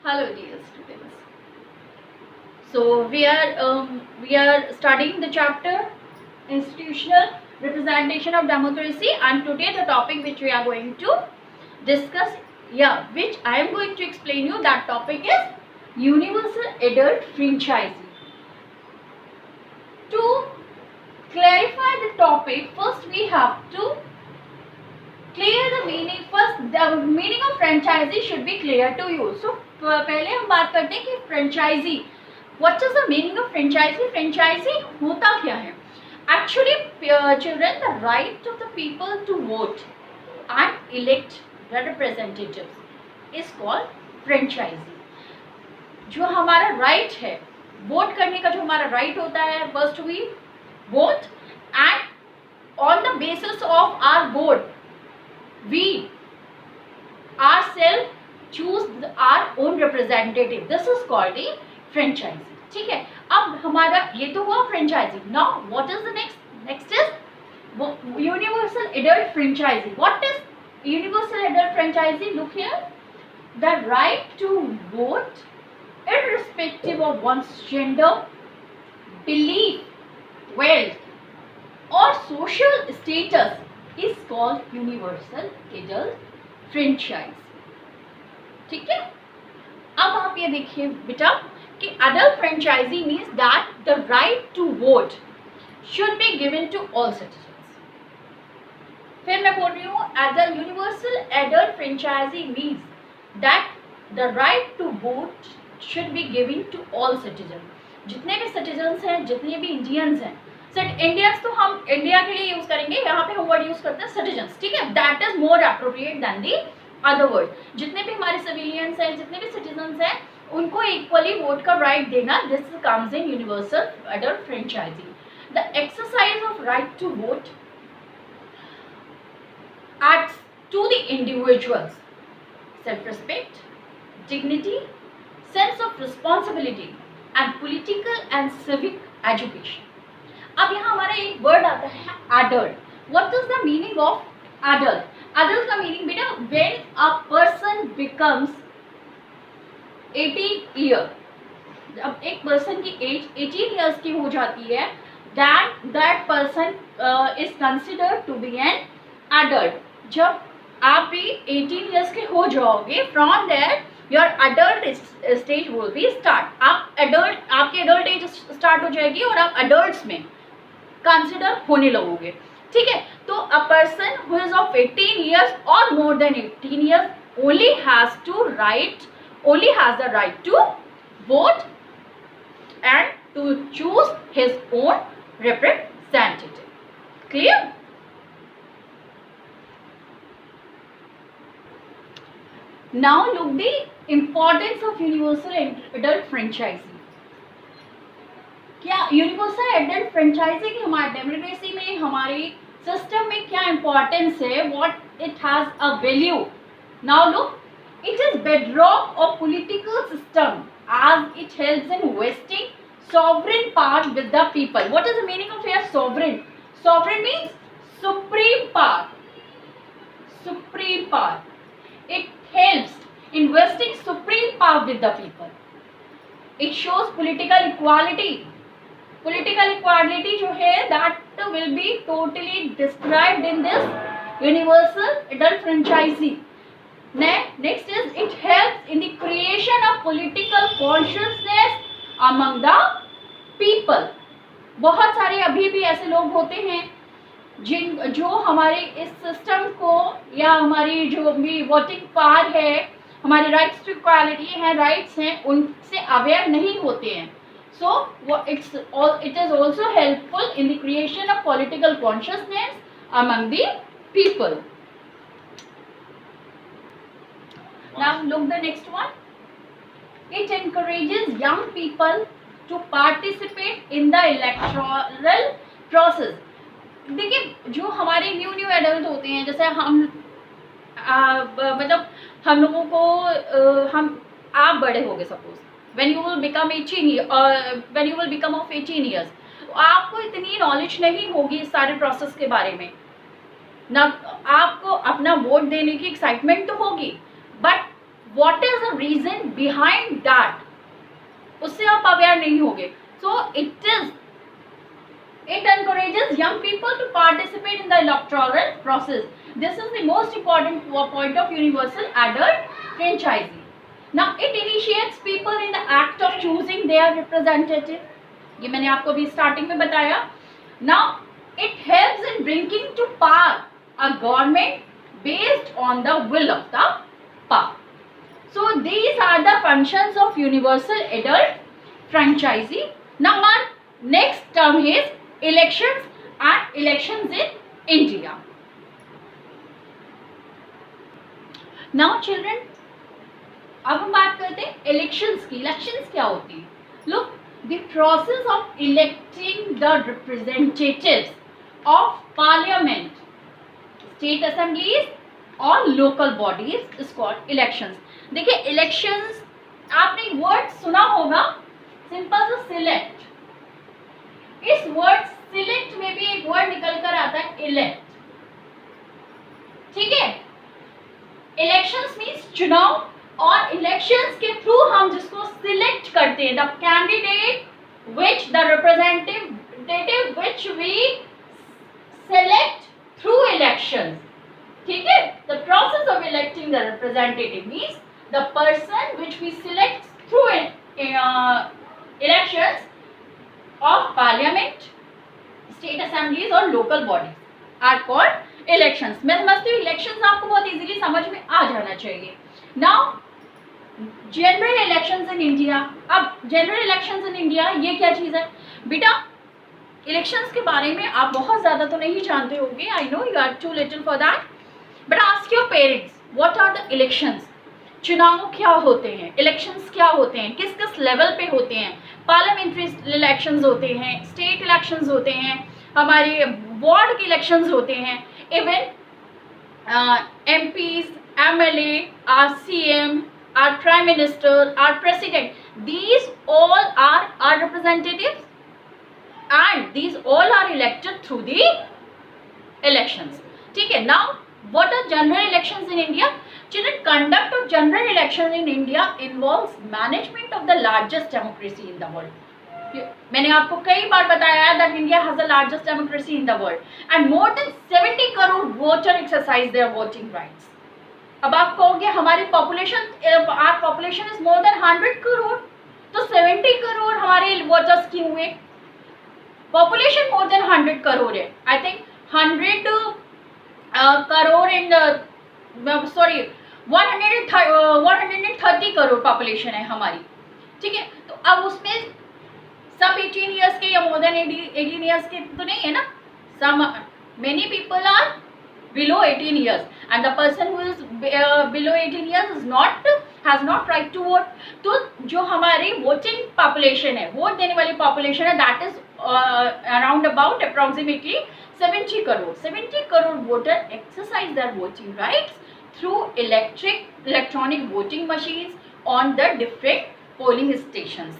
Hello, dear students. So we are studying the chapter institutional representation of democracy, and today the topic which we are going to discuss, which I am going to explain you. That topic is universal adult franchising. To clarify the topic, first we have to clear the meaning. First, the meaning of franchisee should be clear to you. So पहले हम बात करते हैं कि franchisee, what is the meaning of franchisee? Franchisee होता क्या है? Actually, children, the right of the people to vote and elect the representatives is called franchisee. जो हमारा right है, वोट करने का जो हमारा right होता है, first we vote and on the basis of our vote we ourselves choose our own representative. This is called the franchising. ठीक है, अब हमारा ये तो हुआ franchising. Now what is the next is universal adult franchising. What is universal adult franchising? Look here, the right to vote irrespective of one's gender, belief, wealth or social status is called universal adult franchise. ठीक है, अब आप ये देखिए बेटा कि adult franchisee means that the right to vote should be given to all citizens. फिर मैं बोल रही हूँ, adult universal adult franchisee means that the right to vote should be given to all citizens. जितने भी citizens हैं, जितने भी Indians हैं, इंडियंस तो हम इंडिया के लिए यूज करेंगे, यहाँ पे हम वर्ड यूज करते हैं सिटीजन्स. ठीक है, that is more appropriate than the other word. जितने भी हमारे सिविलियंस हैं, जितने भी सिटीजन्स हैं, उनको इक्वली वोट का राइट देना, this comes in universal adult franchising. The exercise of right to vote adds to the individuals self-respect, dignity, sense of responsibility and political and civic education. अब यहाँ हमारा एक वर्ड आता है adult. What is the meaning of adult? Adult का meaning बेटा when a person becomes 18 year, अब एक पर्सन की एज 18 years की हो जाती है, that person is considered to be an adult. जब आप भी 18 years के हो जाओगे, from there your adult stage will be start. आप adult, आपकी adult age start हो जाएगी और आप adults में कंसिडर होने लगोगे. ठीक है, तो a person who is of 18 years और more than 18 years only has the right to vote and to choose his own representative. Clear? Now look the importance of universal adult franchising. क्या universal adult franchising हमारे democracy में, हमारे system में क्या importance है, what it has a value. Now look, it is bedrock of political system as it helps in vesting sovereign power with the people. What is the meaning of here sovereign? Sovereign means supreme power. Supreme power. It helps in vesting supreme power with the people. It shows political equality. Political equality जो है that will be totally described in this universal adult franchising. Next is it helps in the creation of political consciousness among the people. बहुत सारे अभी भी ऐसे लोग होते हैं जो हमारे इस सिस्टम को या हमारी जो भी वोटिंग पावर है, हमारे राइट्स टू इक्वालिटी है, राइट्स हैं, उनसे अवेयर नहीं होते हैं. So it is also helpful in the creation of political consciousness among the people. Now look the next one. It encourages young people to participate in the electoral process. देखिए जो हमारे new adult होते हैं, जैसे हम मतलब हम लोगों को आप बड़े हो गए suppose, when you will become 18 when you will become of 18 years, तो आपको इतनी नॉलेज नहीं होगी इस सारे प्रोसेस के बारे में ना. आपको अपना वोट देने की एक्साइटमेंट तो होगी, but what is the reason behind that, उससे आप अवेयर नहीं होगे. So it encourages young people to participate in the electoral process. This is the most important point of universal adult franchising. Now it initiates people in the act of choosing their representative. ये मैंने आपको भी starting में बताया. Now it helps in bringing to power a government based on the will of the power. So these are the functions of universal adult franchising. Now our next term is elections and elections in India. Now children, अब हम बात करते हैं elections की. Elections क्या होती है? Look, the process of electing the representatives of parliament, state assemblies और local bodies is called elections. देखिए इलेक्शंस आपने वर्ड सुना होगा, सिंपल सा सिलेक्ट. इस वर्ड सिलेक्ट में भी एक वर्ड निकल कर आता है इलेक्ट. ठीक है, इलेक्शंस मीन्स चुनाव, और इलेक्शंस के थ्रू हम जिसको सिलेक्ट करते हैं, the candidate which the representative which we select through elections. ठीक है, the process of electing the representative means the person which we select through elections of parliament, state assemblies और local bodies are called elections. मैं समझती हूँ elections आपको बहुत easily समझ में आ जाना चाहिए. Now general elections in India. अब general elections in India ये क्या चीज़ है बेटा? elections के बारे में आप बहुत ज़्यादा तो नहीं जानते होंगे. I know you are too little for that. But ask your parents, what are the elections? चुनाव क्या होते हैं, इलेक्शंस क्या होते हैं, किस किस लेवल पे होते हैं. पार्लियामेंट्री इलेक्शंस होते हैं, स्टेट इलेक्शंस होते हैं, हमारे वार्ड के इलेक्शंस होते हैं, even MPs, MLA, our CM, our Prime Minister, our President, these all are our representatives and these all are elected through the elections. ठीक है. Now what are general elections in India? Children, conduct of general elections in India involves management of the largest democracy in the world. मैंने आपको कई बार बताया है that India has the largest democracy in the world and more than 70 crore voter exercise their voting rights. अब आप कहोगे हमारी population, our population is more than 100 crore, तो 70 करोड़ हमारे वोटर्स क्यों हुए? Population more than 100 crore है. I think 100 crore in sorry 130 crore population है हमारी. ठीक है, तो अब उसमें सब 18 ईयर्स के या मोर देन 18 ईयर्स के तो नहीं है ना. Some many people are below 18 years and the person who is below 18 years is not has not right to vote. तो जो हमारी वोटिंग पॉपुलेशन है, वोट देने वाली पॉपुलेशन है, that is around about approximately 70 crore. 70 crore voter exercise their voting rights through electronic voting machines on the different polling stations.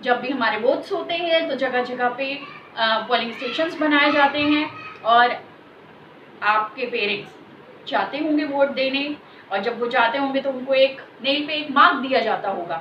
जब भी हमारे वोट्स होते हैं तो जगह जगह पे पोलिंग स्टेशंस बनाए जाते हैं और आपके पेरेंट्स जाते होंगे वोट देने, और जब वो जाते होंगे तो उनको एक नेल पे एक मार्क दिया जाता होगा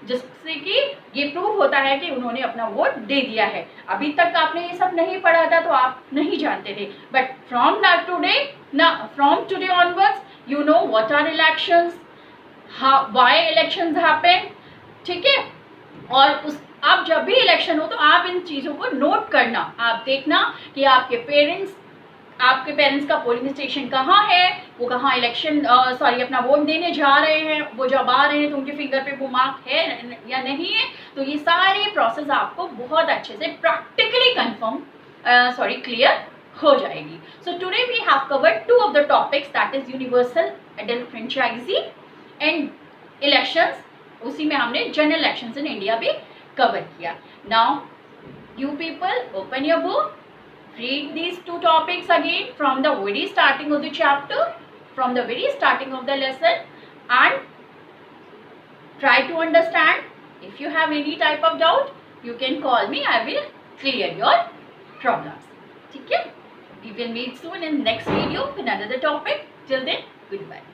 जिससे कि ये प्रूव होता है कि उन्होंने अपना वोट दे दिया है. अभी तक आपने ये सब नहीं पढ़ा था तो आप नहीं जानते थे, but from today onwards you know what are elections, why elections happen. ठीक है, और उस आप जब भी इलेक्शन हो तो आप इन चीज़ों को नोट करना. आप देखना कि आपके पेरेंट्स का पोलिंग स्टेशन कहाँ है, वो कहाँ इलेक्शन अपना वोट देने जा रहे हैं, वो जब आ रहे हैं तो उनके फिंगर पे वो मार्क है या नहीं है. तो ये सारी प्रोसेस आपको बहुत अच्छे से प्रैक्टिकली क्लियर हो जाएगी. So today we have covered two of the topics, that is universal adult franchising and elections. उसी में हमने general elections in India भी cover किया. Now you people open your book, read these two topics again from the very starting of the chapter, from the very starting of the lesson, and try to understand. If you have any type of doubt, you can call me. I will clear your problems. ठीक है? We will meet soon in next video with another topic. Till then, goodbye.